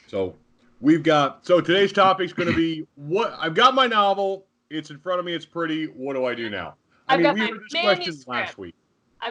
So so today's topic is going to be I've got my novel. It's in front of me. It's pretty. What do I do now? I've got We my heard this question manuscript. last week.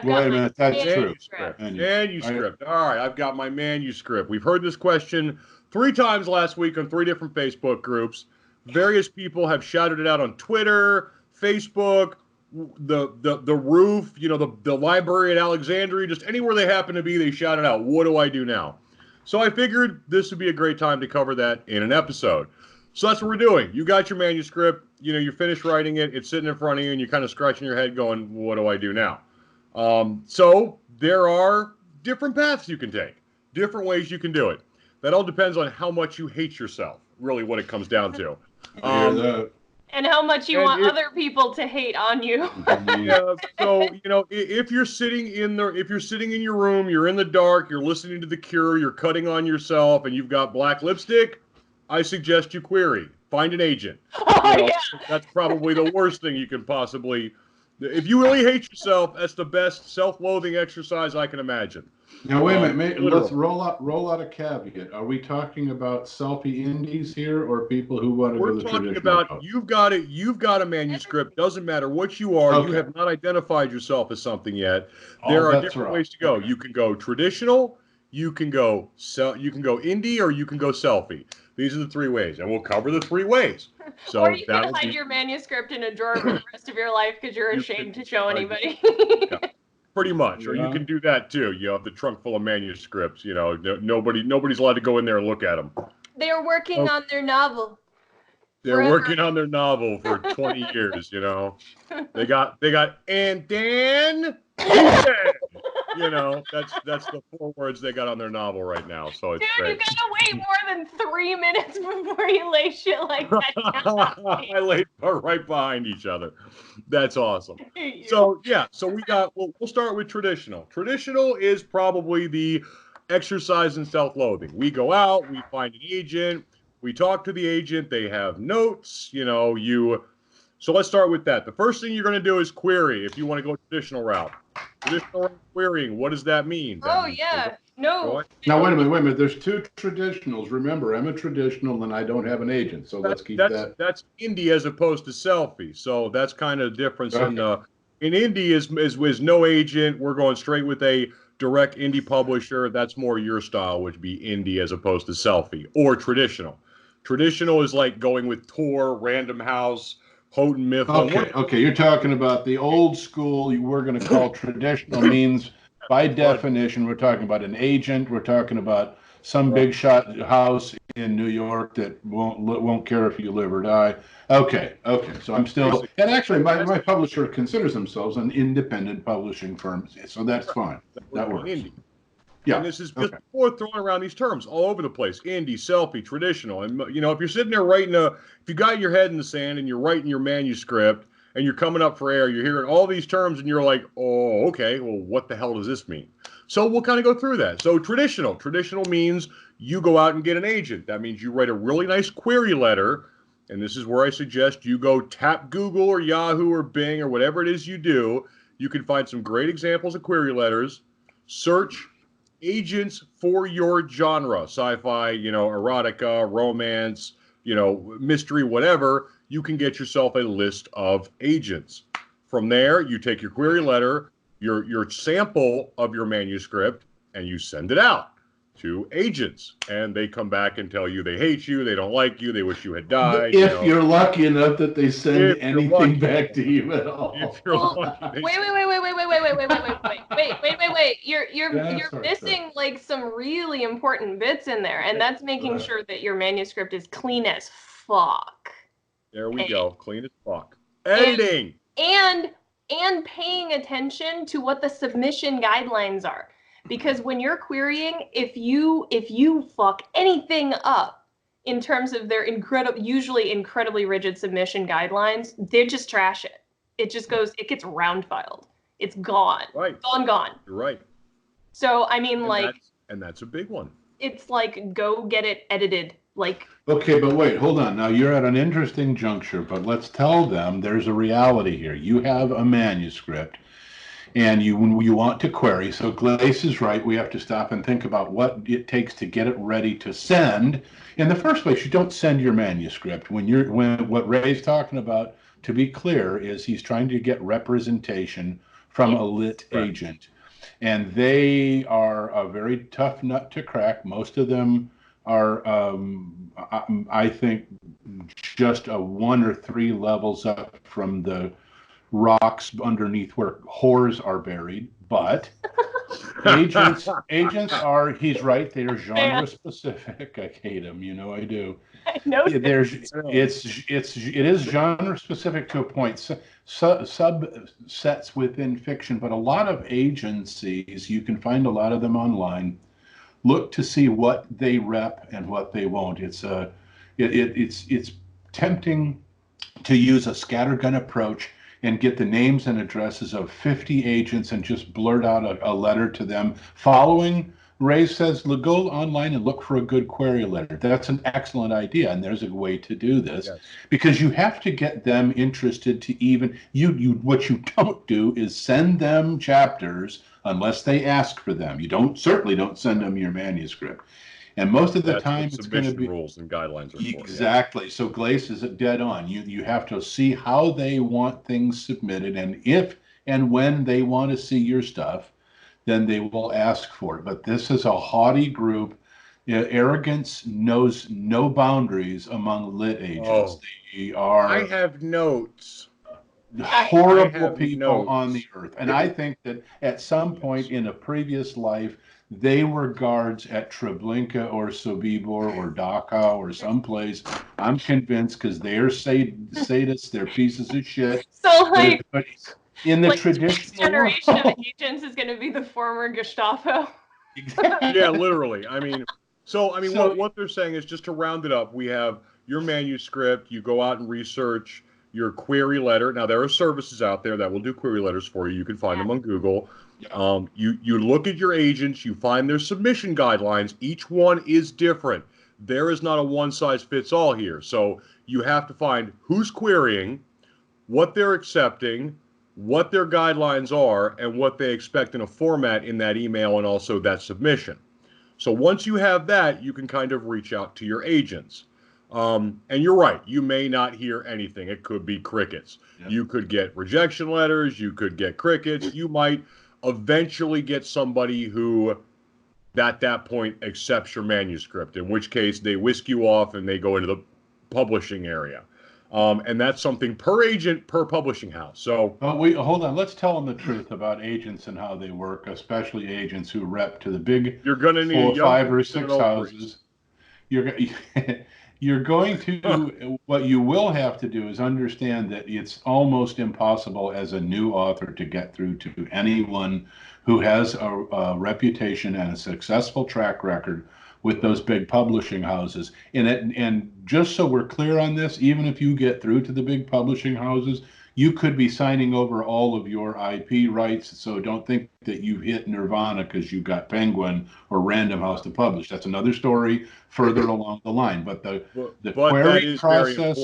Wait a minute, that's true. Manuscript. All right, I've got my manuscript. We've heard this question 3 times last week on 3 different Facebook groups. Various people have shouted it out on Twitter, Facebook, the roof, the library at Alexandria, just anywhere they happen to be, they shout it out. What do I do now? So I figured this would be a great time to cover that in an episode. So that's what we're doing. You got your manuscript, you're finished writing it, it's sitting in front of you, and you're kind of scratching your head going, what do I do now? So there are different paths you can take, different ways you can do it. That all depends on how much you hate yourself, really what it comes down to. And how much you want other people to hate on you. So, if you're sitting in your room, you're in the dark, you're listening to The Cure, you're cutting on yourself, and you've got black lipstick, I suggest you query. Find an agent. Yeah. That's probably the worst thing you can possibly. If you really hate yourself, that's the best self-loathing exercise I can imagine. Now wait a minute. Let's roll out a caveat. Are we talking about selfie indies here, or people who want to go the traditional route? We're talking about you've got a manuscript. Doesn't matter what you are. Okay. You have not identified yourself as something yet. There are different ways to go. Okay. You can go traditional. You can go indie, or you can go selfie. These are the 3 ways, and we'll cover the 3 ways. So or you can hide your manuscript in a drawer for the rest of your life because you're ashamed to show anybody. Yeah, pretty much, or you can do that too. You have the trunk full of manuscripts. Nobody's allowed to go in there and look at them. They are working on their novel. They're working on their novel for 20 years. They got and Dan. That's the 4 words they got on their novel right now. So it's great. You gotta wait more than 3 minutes before you lay shit like that down. I laid right behind each other. That's awesome. So we'll start with traditional. Traditional is probably the exercise in self-loathing. We go out, we find an agent, we talk to the agent, they have notes, So let's start with that. The first thing you're going to do is query if you want to go traditional route. Traditional querying, what does that mean? Now, wait a minute. There's 2 traditionals. Remember, I'm a traditional and I don't have an agent, so let's keep that. That's indie as opposed to selfie. So that's kind of the difference. Okay. In indie is no agent. We're going straight with a direct indie publisher. That's more your style, which would be indie as opposed to selfie or traditional. Traditional is like going with Tor, Random House, Houghton Mifflin. Okay. You're talking about the old school. We're going to call traditional means, by definition, we're talking about an agent. We're talking about some big shot house in New York that won't care if you live or die. Okay. So I'm still, and actually, my publisher considers themselves an independent publishing firm, so that's fine. That works. Indie. Yeah. And this is just before throwing around these terms all over the place. Indie, selfie, traditional. And, if you're sitting there if you got your head in the sand and you're writing your manuscript and you're coming up for air, you're hearing all these terms and you're like, oh, okay, well, what the hell does this mean? So we'll kind of go through that. So traditional means you go out and get an agent. That means you write a really nice query letter. And this is where I suggest you go tap Google or Yahoo or Bing or whatever it is you do. You can find some great examples of query letters. Search agents for your genre, sci-fi, erotica, romance, mystery, whatever. You can get yourself a list of agents. From there, you take your query letter, your sample of your manuscript, and you send it out to agents. And they come back and tell you they hate you, they don't like you, they wish you had died. If you're lucky enough that they send anything back to you at all. If you're lucky. Wait. You're missing like some really important bits in there, and that's making sure that your manuscript is clean as fuck. There we go. Clean as fuck. Editing. And paying attention to what the submission guidelines are. Because when you're querying, if you fuck anything up in terms of their usually incredibly rigid submission guidelines, they just trash it. It just gets round filed. It's gone. Right. Gone. You're right. So, I mean, and that's a big one. It's like, go get it edited. Okay, but wait, hold on. Now, you're at an interesting juncture, but let's tell them there's a reality here. You have a manuscript. and you want to query. So Glace is right. We have to stop and think about what it takes to get it ready to send. In the first place, you don't send your manuscript when what Ray's talking about. To be clear, is he's trying to get representation from a lit agent, and they are a very tough nut to crack. Most of them are, I think, just a 1 or 3 levels up from the rocks underneath where whores are buried. But agents are, he's right, they are genre specific. I hate them, you know I do. I know. It is genre specific to a point. Subsets within fiction, but a lot of agencies, you can find a lot of them online. Look to see what they rep and what they won't. It's tempting to use a scattergun approach and get the names and addresses of 50 agents and just blurt out a letter to them following. Ray says, go online and look for a good query letter. That's an excellent idea, and there's a way to do this. Yes. Because you have to get them interested to even, what you don't do is send them chapters unless they ask for them. You certainly don't send them your manuscript. And most of the time, it's going to be rules and guidelines are for. Exactly. Yeah. So Glace is dead on. You have to see how they want things submitted, and if and when they want to see your stuff, then they will ask for it. But this is a haughty group. Arrogance knows no boundaries among lit agents. Oh, they are. I have notes. Horrible people on the earth, and I think that at some point in a previous life, they were guards at Treblinka or Sobibor or Dachau or someplace. I'm convinced, because they're sadists, they're pieces of shit. So but in the traditional generation of agents is going to be the former Gestapo. Exactly. Yeah, literally. What they're saying is, just to round it up, we have your manuscript. You go out and research your query letter. Now, there are services out there that will do query letters for you. You can find them on Google. Yeah. You look at your agents, you find their submission guidelines. Each one is different. There is not a one-size-fits-all here. So you have to find who's querying, what they're accepting, what their guidelines are, and what they expect in a format in that email and also that submission. So once you have that, you can kind of reach out to your agents. And you're right, you may not hear anything. It could be crickets. Yep. You could get rejection letters. You could get crickets. You might eventually get somebody who, at that point, accepts your manuscript, in which case they whisk you off and they go into the publishing area. And that's something per agent, per publishing house. So hold on. Let's tell them the truth about agents and how they work, especially agents who rep to the big you're going to need 4, 5, or 6 houses. You're going to, what you will have to do is understand that it's almost impossible as a new author to get through to anyone who has a reputation and a successful track record with those big publishing houses. And just so we're clear on this, even if you get through to the big publishing houses, you could be signing over all of your IP rights. So don't think that you've hit nirvana because you got Penguin or Random House to publish. That's another story further along the line. But the query process,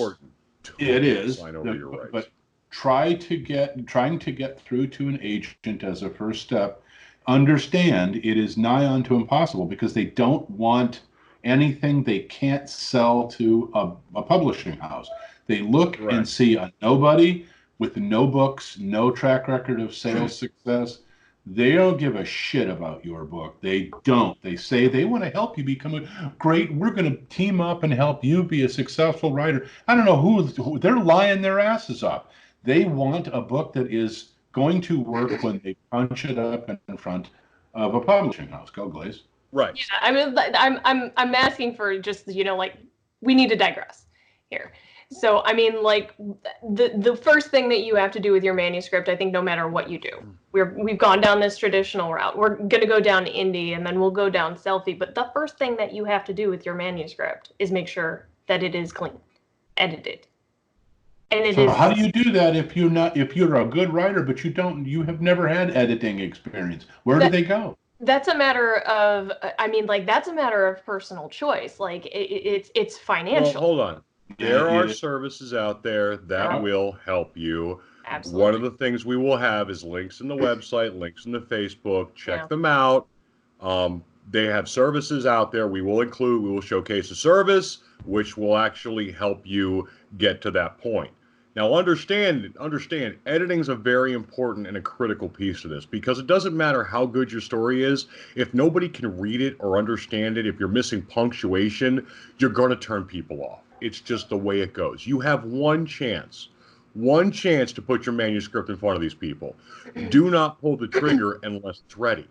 it is. But trying to get through to an agent as a first step, understand it is nigh unto impossible, because they don't want anything they can't sell to a publishing house. They look and see a nobody with no books, no track record of sales success. They don't give a shit about your book. They don't. They say they want to help you become a great, we're going to team up and help you be a successful writer. I don't know who they're lying their asses off. They want a book that is going to work when they punch it up in front of a publishing house. Go, Glaze. Right. Yeah, I mean, I'm asking for just, we need to digress here. So, I mean, like, the first thing that you have to do with your manuscript, I think no matter what you do, we've gone down this traditional route. We're going to go down indie, and then we'll go down selfie. But the first thing that you have to do with your manuscript is make sure that it is clean, edited. And how do you do that if you're a good writer, but you have never had editing experience? Where do they go? That's a matter of, that's a matter of personal choice. Like, it's financial. Well, hold on. There are services out there that will help you. Absolutely. One of the things we will have is links in the website, links in the Facebook. Check Yeah. them out. They have services out there. We will showcase a service which will actually help you get to that point. Now, understand, editing is a very important and a critical piece of this, because it doesn't matter how good your story is. If nobody can read it or understand it, if you're missing punctuation, you're going to turn people off. It's just the way it goes. You have one chance to put your manuscript in front of these people. Do not pull the trigger unless it's ready.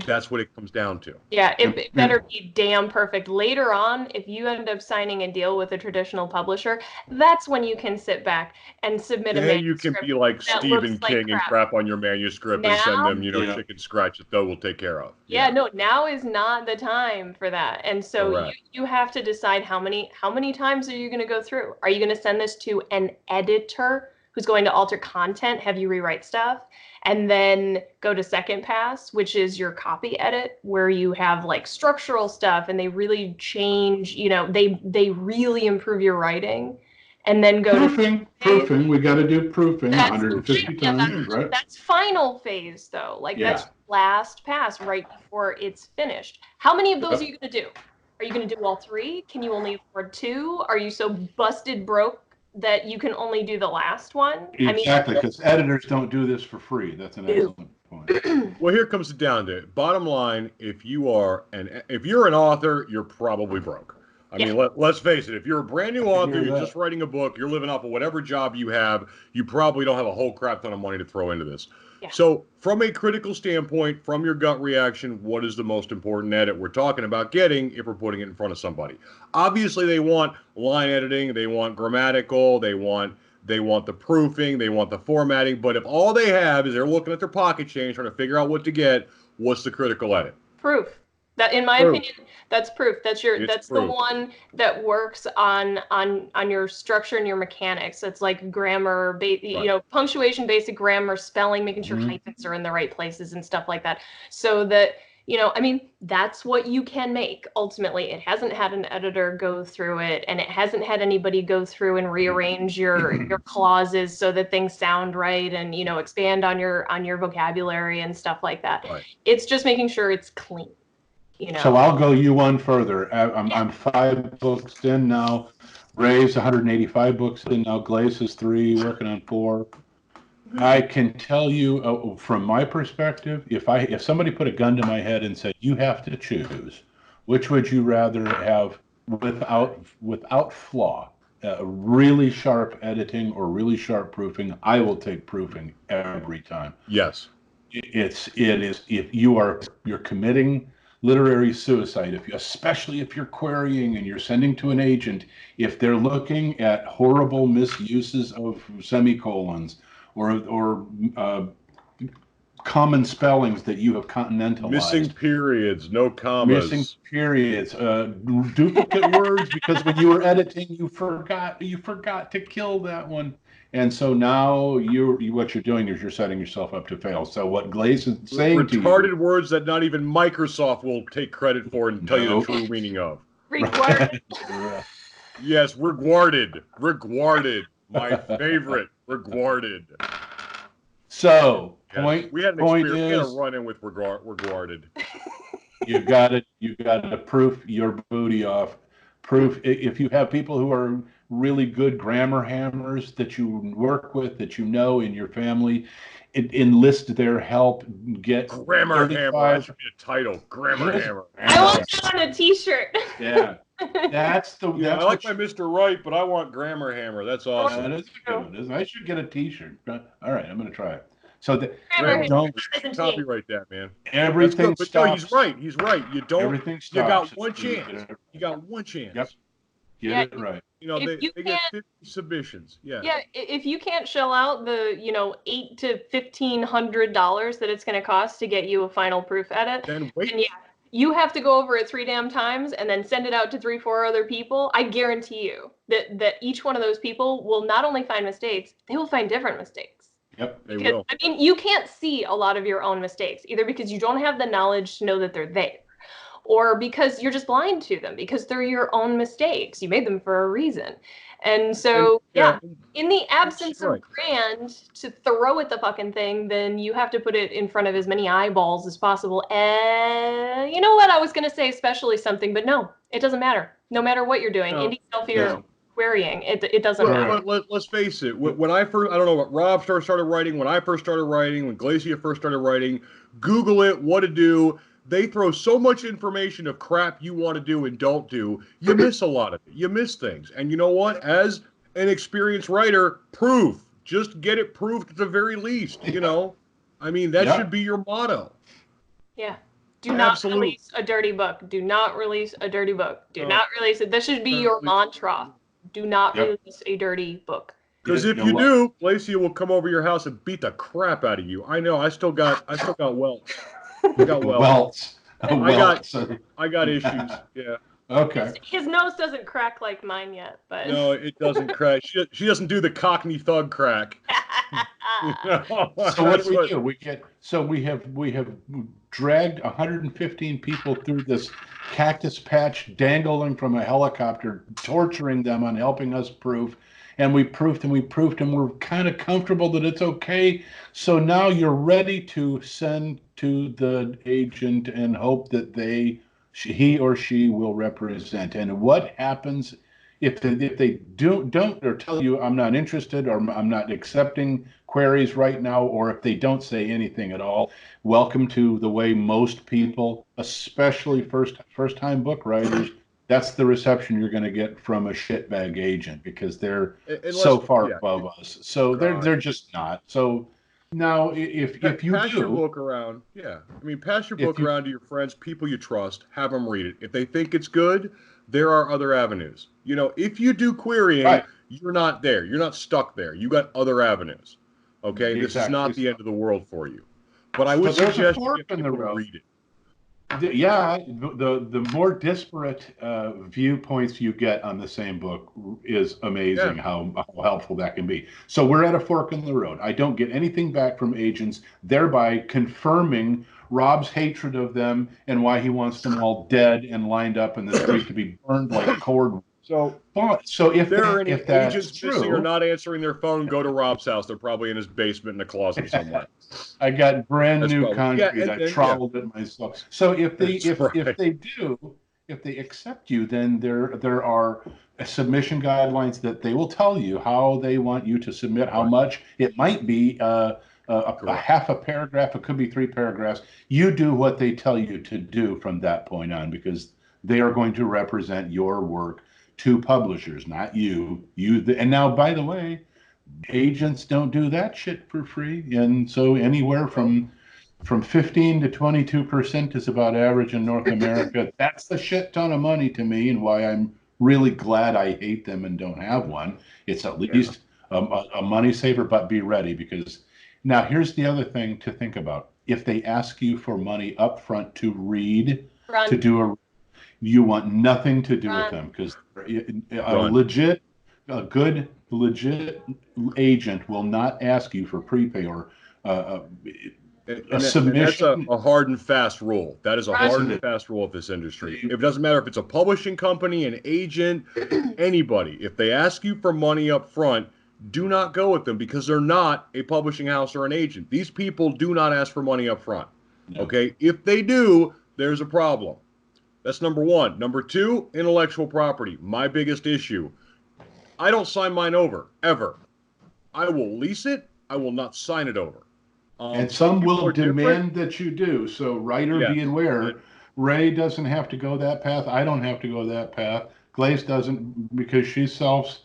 That's what it comes down to. Yeah, it better be damn perfect. Later on, if you end up signing a deal with a traditional publisher, that's when you can sit back and submit a manuscript. You can be like Stephen King and crap on your manuscript and send them, chicken scratch that Doe will take care of. Yeah, no, now is not the time for that. And so you have to decide how many times are you going to go through? Are you going to send this to an editor who's going to alter content, have you rewrite stuff, and then go to second pass, which is your copy edit, where you have like structural stuff and they really change, they really improve your writing, and then go to proofing. We got to do proofing 150 times, right? That's final phase though. Like that's last pass right before it's finished. How many of those are you going to do? Are you going to do all 3? Can you only afford 2? Are you so busted broke that you can only do the last one? Exactly, because editors don't do this for free. That's an excellent point. Well, here comes it down to it. Bottom line, if you're an author, you're probably broke. I mean, let's face it. If you're a brand new author, you're just writing a book, you're living off of whatever job you have, you probably don't have a whole crap ton of money to throw into this. Yeah. So from a critical standpoint, from your gut reaction, what is the most important edit we're talking about getting if we're putting it in front of somebody? Obviously, they want line editing, they want grammatical, they want the proofing, they want the formatting. But if all they have is they're looking at their pocket change, trying to figure out what to get, what's the critical edit? Proof. That, in my opinion, that's proof. That's the one that works on your structure and your mechanics. It's like grammar, punctuation, basic grammar, spelling, making sure hyphens are in the right places and stuff like that. So that, that's what you can make. Ultimately, it hasn't had an editor go through it, and it hasn't had anybody go through and rearrange your clauses so that things sound right, and expand on your vocabulary and stuff like that. Right. It's just making sure it's clean. So I'll go you one further. I'm 5 books in now. Ray's 185 books in now. Glacia's 3, working on 4. I can tell you from my perspective, if somebody put a gun to my head and said, you have to choose, which would you rather have without flaw, really sharp editing or really sharp proofing? I will take proofing every time. Yes. It is, if you're committing literary suicide, especially if you're querying and you're sending to an agent, if they're looking at horrible misuses of semicolons or common spellings that you have continentalized, missing periods, no commas, missing periods, duplicate words, because when you were editing you forgot to kill that one. And so now what you're doing is you're setting yourself up to fail. So what Glacia is saying to you, retarded words that not even Microsoft will take credit for and tell you the true meaning of. Regarded. Yes, regarded. My favorite. Regarded. So we had a run-in with regarded. You got to proof your booty off. Proof if you have people who are really good grammar hammers that you work with, that in your family, enlist their help. Get grammar hammer. That should be a title. Grammar hammer. I want that on a T-shirt. Yeah, that's I like my Mr. Right, but I want grammar hammer. That's awesome. That is good. I should get a T-shirt. All right, I'm going to try it. So don't copyright that, man. Everything stops. No, he's right. You don't. Everything stops. You got one chance. You got one chance. Yep. Get it right. They get 50 submissions. Yeah. Yeah. If you can't shell out the $800 to $1,500 that it's going to cost to get you a final proof edit, then wait. And you have to go over it 3 damn times and then send it out to 3-4 other people. I guarantee you that each one of those people will not only find mistakes, they will find different mistakes. Yep, they will. I mean, you can't see a lot of your own mistakes, either because you don't have the knowledge to know that they're there, or because you're just blind to them, because they're your own mistakes. You made them for a reason. And so, in the absence of brand to throw at the fucking thing, then you have to put it in front of as many eyeballs as possible. And you know what? I was going to say especially something, but no, it doesn't matter. No matter what you're doing, indie selfie or querying, it doesn't matter. But let's face it. When I first, I don't know what Rob started writing, when I first started writing, when Glacia first started writing, Google it, what to do. They throw so much information of crap you want to do and don't do. You miss a lot of it. You miss things. And you know what? As an experienced writer, proof. Just get it proved at the very least, you know? I mean, that should be your motto. Yeah. Do not release a dirty book. Do not release a dirty book. Do not release it. This should be your mantra. Do not release a dirty book. Because if you do, Glacia will come over your house and beat the crap out of you. I know. I still got welts. I got welts. I got issues. Yeah. Okay. His nose doesn't crack like mine yet, but no, it doesn't crack. She doesn't do the Cockney thug crack. So what do we do? We have dragged 115 people through this cactus patch, dangling from a helicopter, torturing them on helping us prove. And we proved and we're kind of comfortable that it's okay. So now you're ready to send to the agent and hope that he or she will represent. And what happens if they don't or tell you I'm not interested or I'm not accepting queries right now, or if they don't say anything at all? Welcome to the way most people, especially first-time book writers, that's the reception you're going to get from a shitbag agent, because they're so far above us. So they're just not. So now if you pass your book around, pass your book around to your friends, people you trust, have them read it. If they think it's good, there are other avenues. You know, if you do querying, you're not there. You're not stuck there. You got other avenues. Okay, this is not the end of the world for you. But I would suggest you get people to read it. The more disparate viewpoints you get on the same book is amazing how helpful that can be. So we're at a fork in the road. I don't get anything back from agents, thereby confirming Rob's hatred of them and why he wants them all dead and lined up in the street to be burned like cord. So if there are any agents missing or not answering their phone, go to Rob's house. They're probably in his basement in a closet somewhere. I got brand new concrete. I troweled it myself. So if they accept you, then there are submission guidelines that they will tell you how they want you to submit, how much. It might be a half a paragraph. It could be 3 paragraphs. You do what they tell you to do from that point on, because they are going to represent your work to publishers, not you. And now, by the way, agents don't do that shit for free, and so anywhere from 15 to 22% is about average in North America. That's a shit ton of money to me, and why I'm really glad I hate them and don't have one. It's at least a money saver, but be ready, because now here's the other thing to think about. If they ask you for money up front to read, to do you want nothing to do with them, because a good legit agent will not ask you for prepay or a submission. And that's a hard and fast rule. That is a hard and fast rule of this industry. It doesn't matter if it's a publishing company, an agent, anybody. If they ask you for money up front, do not go with them, because they're not a publishing house or an agent. These people do not ask for money up front. No. Okay? If they do, there's a problem. That's number one. Number two, intellectual property. My biggest issue. I don't sign mine over, ever. I will lease it. I will not sign it over. And some will demand that you do. So writer, be aware. Ray doesn't have to go that path. I don't have to go that path. Glace doesn't, because she sells.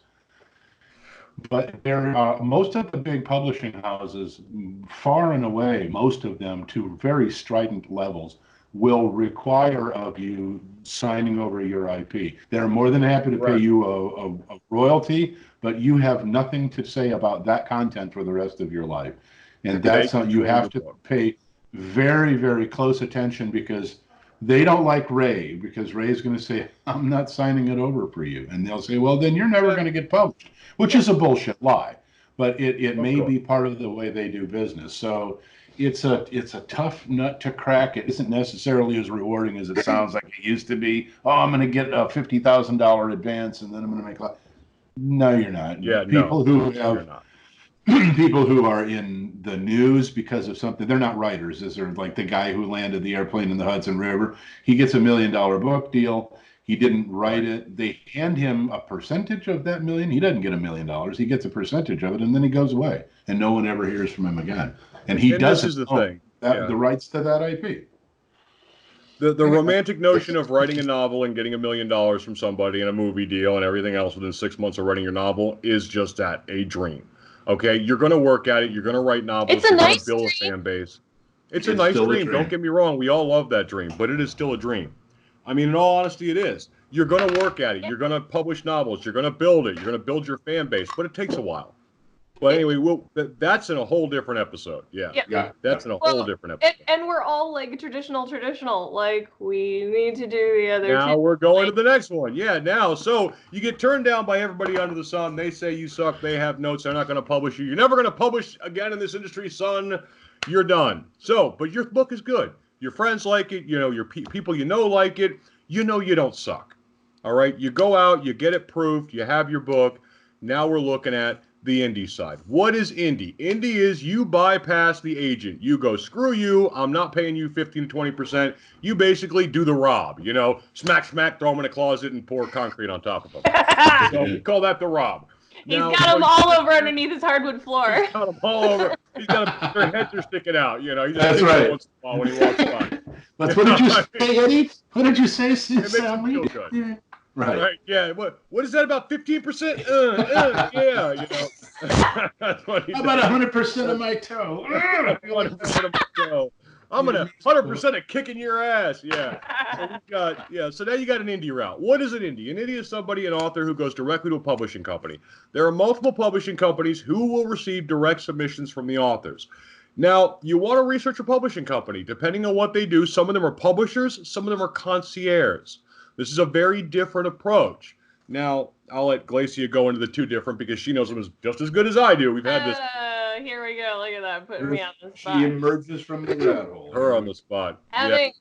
But there are most of the big publishing houses, far and away, most of them to very strident levels, will require of you signing over your IP. They're more than happy to pay you a royalty, but you have nothing to say about that content for the rest of your life. And that's how you have to pay very, very close attention, because they don't like Ray, because Ray's going to say, I'm not signing it over for you. And they'll say, well, then you're never going to get published, which is a bullshit lie. But it may be part of the way they do business. So it's a tough nut to crack. It isn't necessarily as rewarding as it sounds like it used to be. Oh, I'm going to get a $50,000 advance, and then I'm going to make a lot. No, you're not. Yeah, people who have you're not. people who are in the news because of something, they're not writers. Is there like the guy who landed the airplane in the Hudson River? He gets $1 million book deal. He didn't write it. They hand him a percentage of that million. He doesn't get $1 million. He gets a percentage of it, and then he goes away, and no one ever hears from him again. And he doesn't own the rights to that IP. The romantic notion of writing a novel and getting $1 million from somebody and a movie deal and everything else within 6 months of writing your novel is just that, a dream. Okay, you're going to work at it. You're going to write novels. It's a you're nice going to build dream. a fan base. It's a nice dream. Don't get me wrong. We all love that dream, but it is still a dream. I mean, in all honesty, it is. You're going to work at it. You're going to publish novels. You're going to build it. You're going to build your fan base, but it takes a while. But anyway, that's in a whole different episode. Yeah. That's in a whole different episode. And we're all like traditional. Like, we need to do the other Now we're going to the next one. Yeah, now. So you get turned down by everybody under the sun. They say you suck. They have notes. They're not going to publish you. You're never going to publish again in this industry, son. You're done. So, but your book is good. Your friends like it. You know, your people you know like it. You know you don't suck. All right? You go out. You get it proofed. You have your book. Now we're looking at the indie side. What is indie? Indie is you bypass the agent. You go, screw you. I'm not paying you 15 to 20%. You basically do the rob. You know, smack, throw them in a closet and pour concrete on top of them. So we call that the rob. He's got them all over underneath his hardwood floor. He's got them all over. He's got their heads are sticking out. You know, that's right. Once in a while when he walks by. What did you say, Eddie? What did you say, Sally? It makes him feel good. Yeah. Right. Yeah. What is that about 15%? Yeah. You know. That's what How about 100% of my toe? 100% of my toe. I'm gonna 100% of kicking your ass. Yeah. So now you got an indie route. What is an indie? An indie is somebody, an author who goes directly to a publishing company. There are multiple publishing companies who will receive direct submissions from the authors. Now, you want to research a publishing company. Depending on what they do, some of them are publishers, some of them are concierges. This is a very different approach. Now, I'll let Glacia go into the two different because she knows them just as good as I do. We've had this. Here we go. Look at that. Putting me on the spot. She emerges from the rat hole. Her on the spot. Having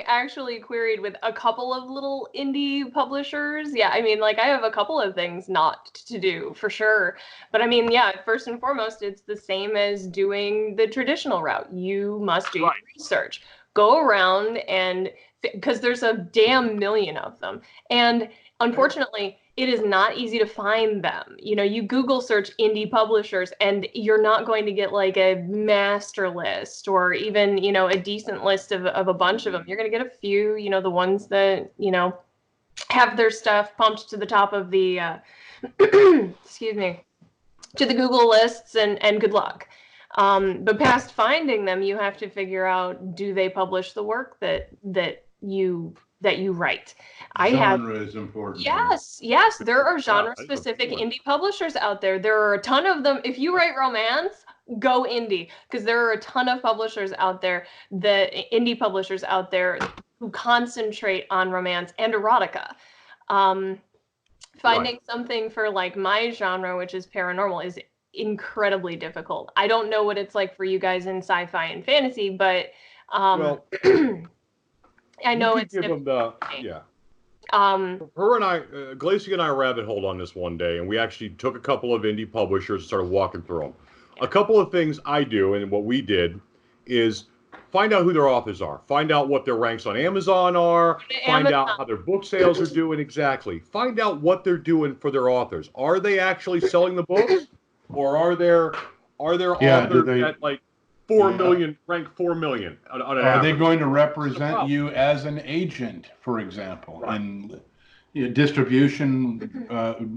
actually queried with a couple of little indie publishers. Yeah, I mean, like I have a couple of things not to do for sure. But I mean, yeah, first and foremost, it's the same as doing the traditional route. You must do your research. Go around and because there's a damn million of them. And unfortunately, it is not easy to find them. You know, you Google search indie publishers and you're not going to get like a master list or even, you know, a decent list of a bunch of them. You're going to get a few, you know, the ones that, you know, have their stuff pumped to the top of the, excuse me, to the Google lists and good luck. But past finding them, you have to figure out, do they publish the work that you write? Genre is important. Yes, there are genre-specific indie publishers out there. There are a ton of them. If you write romance, go indie, because there are a ton of publishers out there, indie publishers out there who concentrate on romance and erotica. Finding something for like my genre, which is paranormal, is incredibly difficult. I don't know what it's like for you guys in sci-fi and fantasy, but I know it's difficult. Her and I, Glacia and I rabbit holed on this one day, and we actually took a couple of indie publishers and started walking through them. A couple of things I do, and what we did, is find out who their authors are. Find out what their ranks on Amazon are. Find out how their book sales are doing exactly. Find out what they're doing for their authors. Are they actually selling the books? Or are there authors that like 4 million, rank 4 million on an average? Are they going to represent you as an agent, for example, in distribution?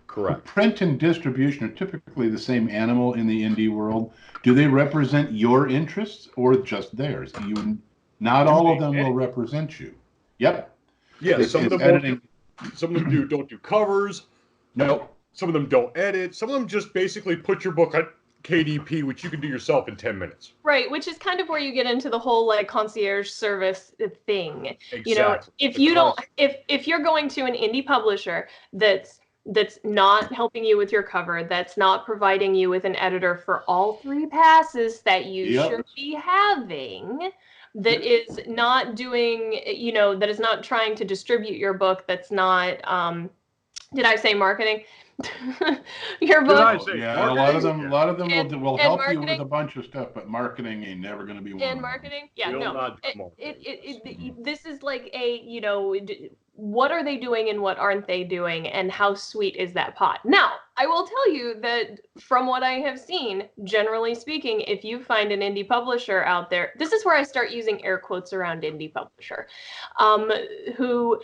Correct. Print and distribution are typically the same animal in the indie world. Do they represent your interests or just theirs? Not all of them will represent you. Yep. Yeah, some of them don't do covers. Nope. Some of them don't edit. Some of them just basically put your book on KDP, which you can do yourself in 10 minutes. Right, which is kind of where you get into the whole like concierge service thing. Exactly. You know, if you're going to an indie publisher that's that's not helping you with your cover, that's not providing you with an editor for all 3 passes that you should be having, that is not doing, you know, that is not trying to distribute your book, that's not, did I say marketing? Your book. Yeah, a lot of them will help you with marketing. a bunch of stuff, but marketing ain't never going to be one. And marketing, yeah, no. This is like a, you know, what are they doing and what aren't they doing, and how sweet is that pot? Now, I will tell you that from what I have seen, generally speaking, if you find an indie publisher out there, this is where I start using air quotes around indie publisher, who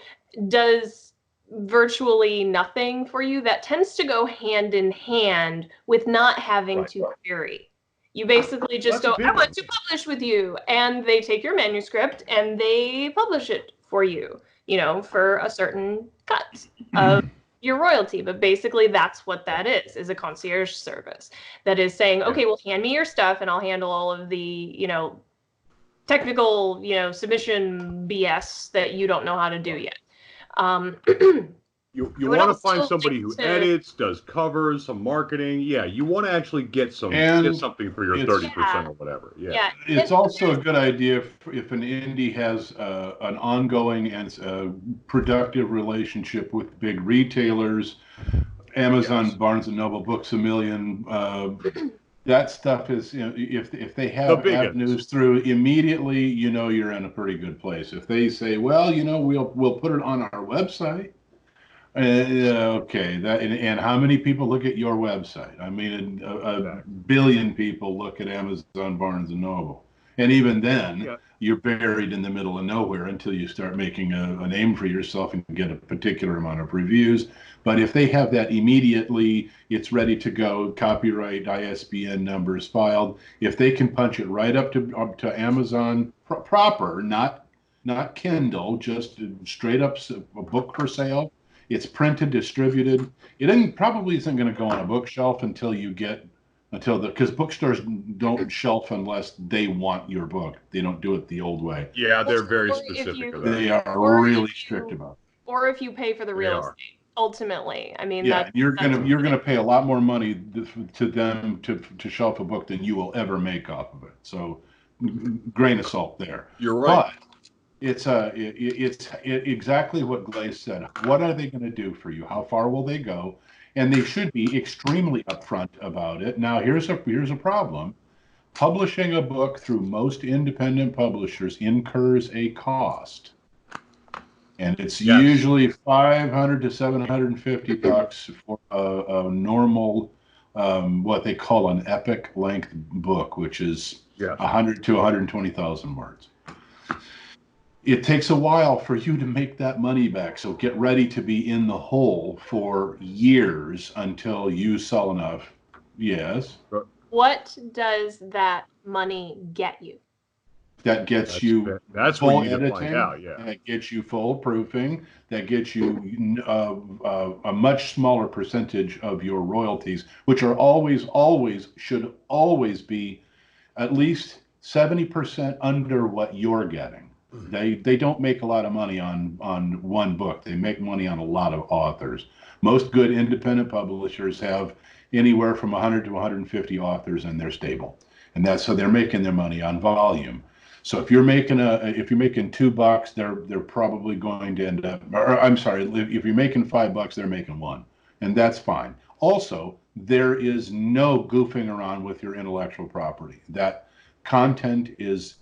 does virtually nothing for you, that tends to go hand in hand with not having to query. You basically just go, I want to publish with you, and they take your manuscript and they publish it for you, you know, for a certain cut of your royalty. But basically that's what that is a concierge service that is saying, okay, well, hand me your stuff and I'll handle all of the, you know, technical, you know, submission BS that you don't know how to do yet. You want to find somebody who edits, does covers, some marketing. Yeah, you want to actually get something for your 30% or whatever. Yeah. It's also a good idea if an indie has an ongoing and productive relationship with big retailers, Amazon, Barnes and Noble, Books A Million. That stuff is, you know, if they have avenues through immediately, you know, you're in a pretty good place. If they say, well, you know, we'll put it on our website. Okay, and how many people look at your website? I mean, a billion people look at Amazon, Barnes and Noble, and even then, you're buried in the middle of nowhere until you start making a name for yourself and get a particular amount of reviews. But if they have that immediately, it's ready to go. Copyright, ISBN numbers filed. If they can punch it right up to Amazon proper, not Kindle, just straight up a book for sale. It's printed, distributed. It probably isn't going to go on a bookshelf because bookstores don't shelf unless they want your book. They don't do it the old way. Yeah, they're very specific about it. They are really strict about it. Or if you pay for the real estate, ultimately. I mean, you're gonna pay a lot more money to them to shelf a book than you will ever make off of it. So, grain of salt there. You're right. But it's exactly what Glacia said. What are they going to do for you? How far will they go? And they should be extremely upfront about it. Now, here's a problem. Publishing a book through most independent publishers incurs a cost. And it's usually $500 to $750 for a normal, what they call an epic length book, which is 100 to 120,000 words. It takes a while for you to make that money back. So get ready to be in the hole for years until you sell enough. Yes. What does that money get you? That gets you full editing. That gets you full proofing. That gets you a much smaller percentage of your royalties, which are should always be at least 70% under what you're getting. They don't make a lot of money on one book. They make money on a lot of authors. Most good independent publishers have anywhere from 100 to 150 authors in their stable, and that's so they're making their money on volume. So if you're making $2, they're probably going to end up. Or I'm sorry, if you're making $5, they're making $1, and that's fine. Also, there is no goofing around with your intellectual property. That content is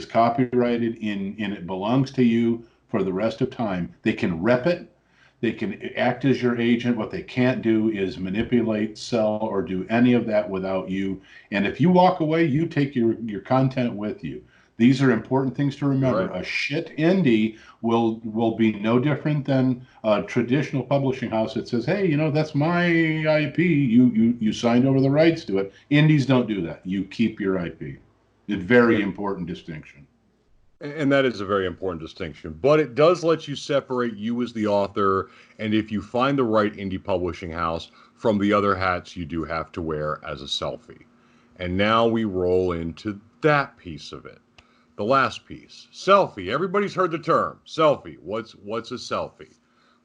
copyrighted and it belongs to you for the rest of time. They can rep it. They can act as your agent. What they can't do is manipulate, sell, or do any of that without you. And if you walk away, you take your content with you. These are important things to remember. Right. A shit indie will be no different than a traditional publishing house that says, hey, you know, that's my IP. You signed over the rights to it. Indies don't do that. You keep your IP. A very important distinction. And that is a very important distinction. But it does let you separate you as the author, and if you find the right indie publishing house, from the other hats you do have to wear as a selfie. And now we roll into that piece of it. The last piece. Selfie. Everybody's heard the term. Selfie. What's a selfie?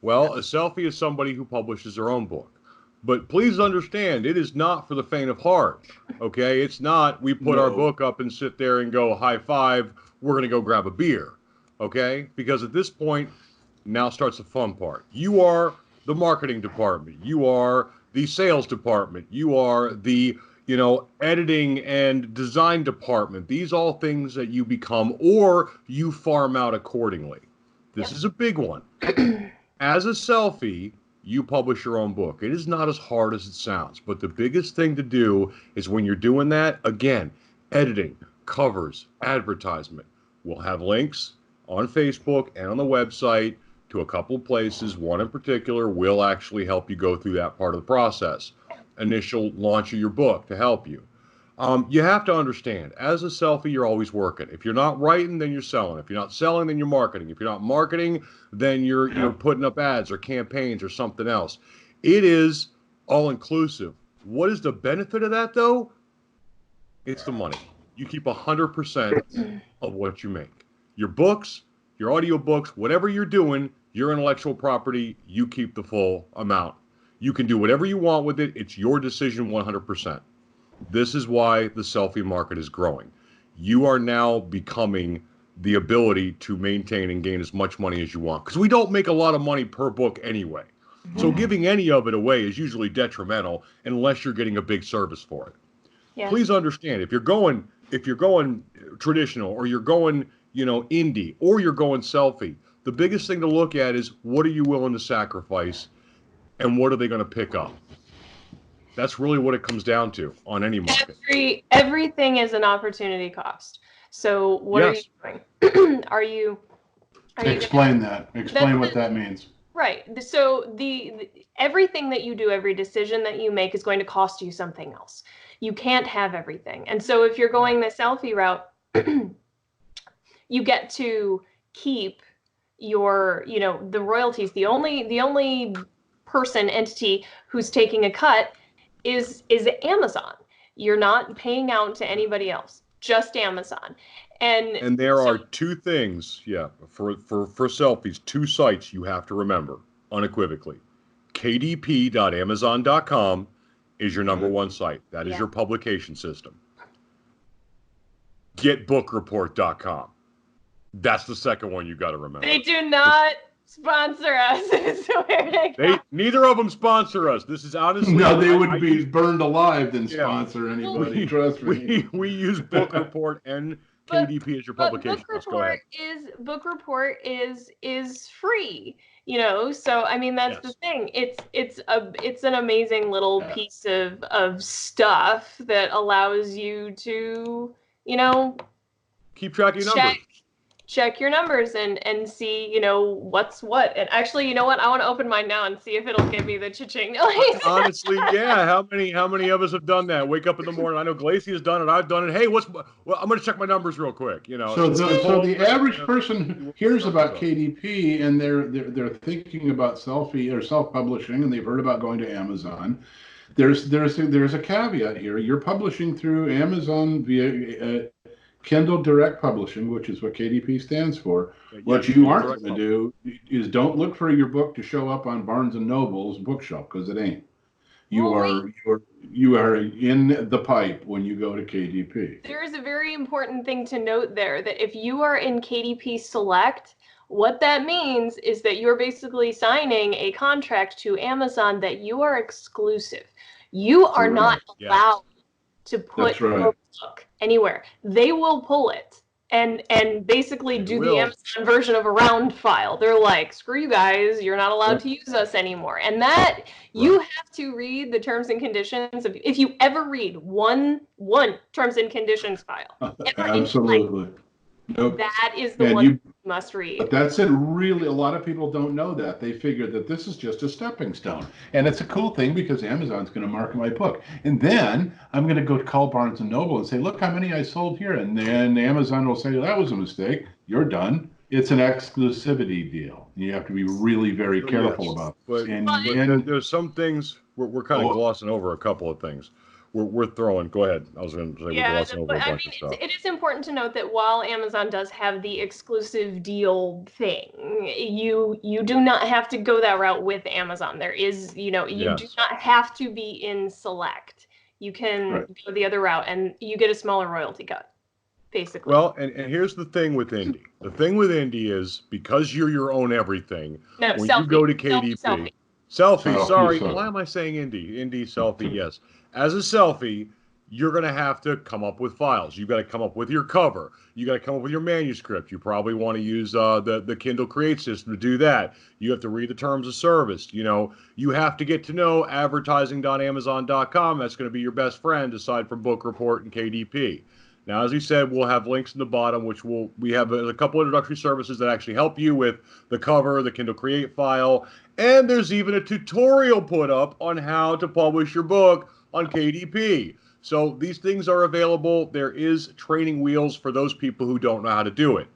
Well, a selfie is somebody who publishes their own book. But please understand, it is not for the faint of heart. Okay? It's not we put our book up and sit there and go high five, we're going to go grab a beer. Okay? Because at this point, now starts the fun part. You are the marketing department. You are the sales department. You are the, editing and design department. These all things that you become, or you farm out accordingly. This is a big one. As a selfie, you publish your own book. It is not as hard as it sounds, but the biggest thing to do is when you're doing that, again, editing, covers, advertisement. We'll have links on Facebook and on the website to a couple of places. One in particular will actually help you go through that part of the process. Initial launch of your book to help you. You have to understand, as a selfie, you're always working. If you're not writing, then you're selling. If you're not selling, then you're marketing. If you're not marketing, then you're putting up ads or campaigns or something else. It is all-inclusive. What is the benefit of that, though? It's the money. You keep 100% of what you make. Your books, your audio books, whatever you're doing, your intellectual property, you keep the full amount. You can do whatever you want with it. It's your decision 100%. This is why the selfie market is growing. You are now becoming the ability to maintain and gain as much money as you want. Because we don't make a lot of money per book anyway. So giving any of it away is usually detrimental unless you're getting a big service for it. Yeah. Please understand, if you're going traditional, or you're going, indie, or you're going selfie, the biggest thing to look at is what are you willing to sacrifice and what are they going to pick up? That's really what it comes down to on any market. Everything is an opportunity cost. So what are you doing? Are you Explain that. Explain what that means. Right. So the everything that you do, every decision that you make is going to cost you something else. You can't have everything. And so if you're going the selfie route, you get to keep your, the royalties. The only entity who's taking a cut is Amazon. You're not paying out to anybody else, just Amazon. And there are two things, for selfies, two sites you have to remember unequivocally. kdp.amazon.com is your number one site. That is your publication system. Getbookreport.com. That's the second one you got to remember. They do not sponsor us. Neither of them sponsor us. This is honestly. No, they would be burned alive than sponsor anybody. Trust me. We use Book Report and KDP as your publication. Book Report is free. So I mean that's the thing. It's an amazing little piece of stuff that allows you to keep track of your numbers. Check your numbers and see, what's what. And actually, you know what? I want to open mine now and see if it'll give me the cha-ching noise. Honestly, yeah. How many of us have done that? Wake up in the morning. I know Glacia's done it. I've done it. Hey, well, I'm going to check my numbers real quick. So the average person hears about KDP and they're thinking about selfie or self-publishing, and they've heard about going to Amazon. There's a caveat here. You're publishing through Amazon via Kindle Direct Publishing, which is what KDP stands for. What you aren't going to do is don't look for your book to show up on Barnes & Noble's bookshelf, because it ain't. You are in the pipe when you go to KDP. There is a very important thing to note there, that if you are in KDP Select, what that means is that you're basically signing a contract to Amazon that you are exclusive. You are not allowed to put your book anywhere. They will pull it and basically do the Amazon version of a round file. They're like, screw you guys, you're not allowed to use us anymore. And that you have to read the terms and conditions. If you ever read one terms and conditions file, absolutely. Nope. That is the one you must read. But that's it. Really, a lot of people don't know that. They figure that this is just a stepping stone. And it's a cool thing because Amazon's going to market my book. And then I'm going to go call Barnes & Noble and say, look how many I sold here. And then Amazon will say, that was a mistake. You're done. It's an exclusivity deal. You have to be really very careful about it. But there's some things we're kind of glossing over a couple of things. we're throwing. Go ahead. I was going to say we're glossing over a bunch of stuff. It is important to note that while Amazon does have the exclusive deal thing, you do not have to go that route with Amazon. There is, you do not have to be in Select. You can go the other route, and you get a smaller royalty cut, basically. Well, and here's the thing with indie. The thing with indie is because you're your own everything. No, when selfie. You go to KDP. Selfie. Sorry. Why am I saying indie? Indie, selfie, yes. As a selfie, you're going to have to come up with files. You've got to come up with your cover. You got to come up with your manuscript. You probably want to use the Kindle Create system to do that. You have to read the terms of service. You have to get to know advertising.amazon.com. That's going to be your best friend aside from Book Report and KDP. Now, as we said, we'll have links in the bottom, which we have a couple introductory services that actually help you with the cover, the Kindle Create file, and there's even a tutorial put up on how to publish your book on KDP. So these things are available. There is training wheels for those people who don't know how to do it.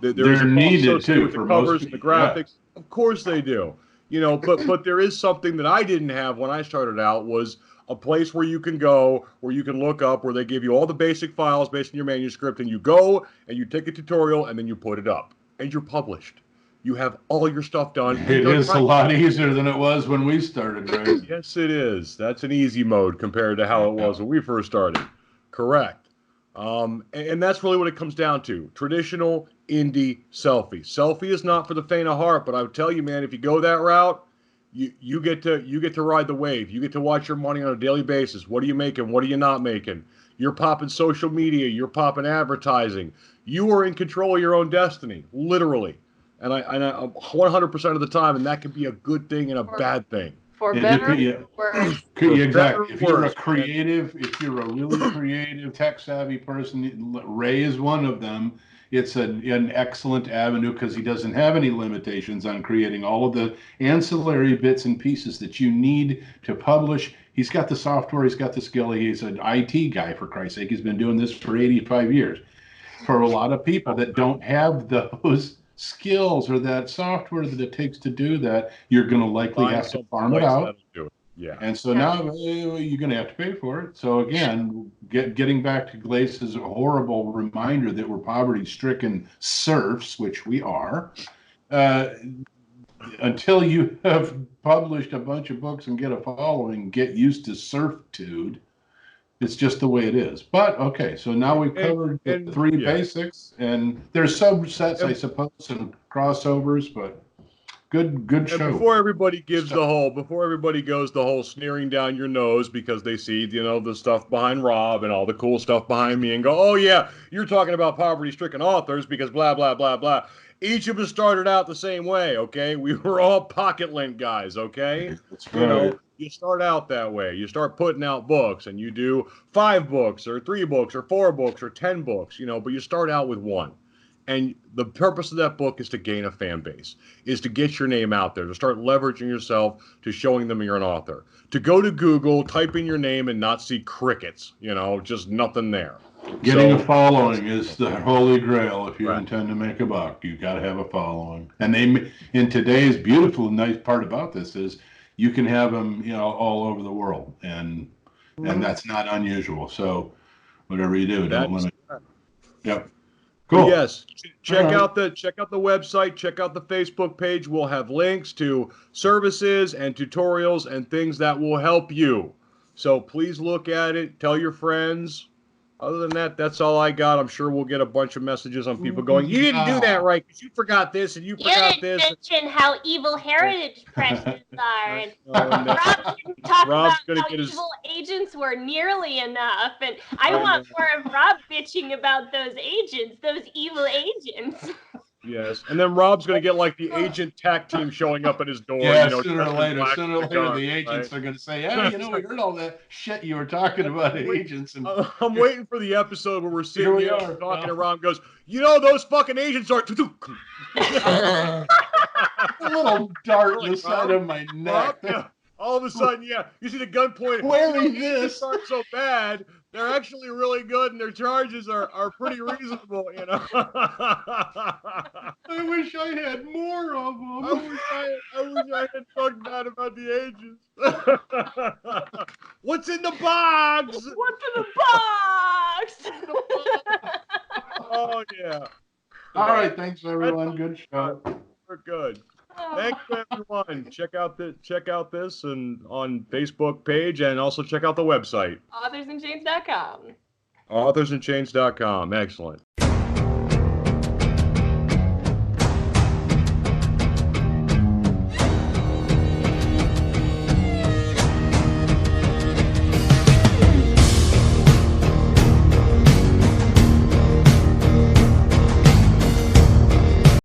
They're needed too with the covers and the graphics. Yeah. Of course they do. But there is something that I didn't have when I started out was a place where you can go, where you can look up, where they give you all the basic files based on your manuscript, and you go and you take a tutorial and then you put it up and you're published. You have all your stuff done. It is a lot easier than it was when we started, right? Yes, it is. That's an easy mode compared to how it was when we first started. Correct. And that's really what it comes down to. Traditional, indie, selfie. Selfie is not for the faint of heart, but I would tell you, man, if you go that route, you get to ride the wave. You get to watch your money on a daily basis. What are you making? What are you not making? You're popping social media. You're popping advertising. You are in control of your own destiny, literally. And I 100% of the time, and that can be a good thing and a bad thing. For better or worse. Exactly. If you're a creative, if you're a really creative, tech-savvy person, Ray is one of them. It's an excellent avenue because he doesn't have any limitations on creating all of the ancillary bits and pieces that you need to publish. He's got the software, he's got the skill. He's an IT guy, for Christ's sake. He's been doing this for 85 years. For a lot of people that don't have those skills or that software that it takes to do that, you're going to likely have to farm it out. Yeah. And so now you're going to have to pay for it. So again, getting back to Glacia's horrible reminder that we're poverty-stricken serfs, which we are, until you have published a bunch of books and get a following, get used to servitude. It's just the way it is. But okay, so now we've covered the three basics, and there's subsets, I suppose, and crossovers, but good show. And before everybody goes the whole sneering down your nose because they see, the stuff behind Rob and all the cool stuff behind me and go, oh yeah, you're talking about poverty-stricken authors because blah, blah, blah, blah. Each of us started out the same way, okay? We were all pocket lint guys, okay? That's right. You start out that way. You start putting out books, and you do 5 books or 3 books or 4 books or 10 books, but you start out with one. And the purpose of that book is to gain a fan base, is to get your name out there, to start leveraging yourself, to showing them you're an author. To go to Google, type in your name, and not see crickets, just nothing there. Getting a following is the holy grail if you intend to make a buck. You got to have a following. And in today's beautiful, nice part about this is you can have them, all over the world, and that's not unusual. So whatever you do, don't limit. Yep. Cool. But yes, check out the website, check out the Facebook page. We'll have links to services and tutorials and things that will help you. So please look at it. Tell your friends. Other than that, that's all I got. I'm sure we'll get a bunch of messages on people going, you didn't do that right because you forgot this and you forgot this. You didn't mention how evil heritage presses are. And Rob didn't talk about how evil agents were nearly enough. And I want more of Rob bitching about those agents, those evil agents. Yes, and then Rob's going to get like the agent tack team showing up at his door. Yeah, sooner or later, the agents are going to say, "Yeah, we heard all that shit you were talking about agents." And I'm waiting for the episode where we're sitting here talking around. Goes, those fucking agents are. A little dart in the side of my neck. All of a sudden, you see the gun pointed. Wearing this aren't so bad. They're actually really good, and their charges are pretty reasonable, I wish I had more of them. I wish I had talked bad about the agents. What's in the box? What's in the box? Oh yeah. All right, thanks everyone. Good show. We're good. Thanks everyone. Check out this and on Facebook page, and also check out the website. AuthorsInChains.com. AuthorsInChains.com. Excellent.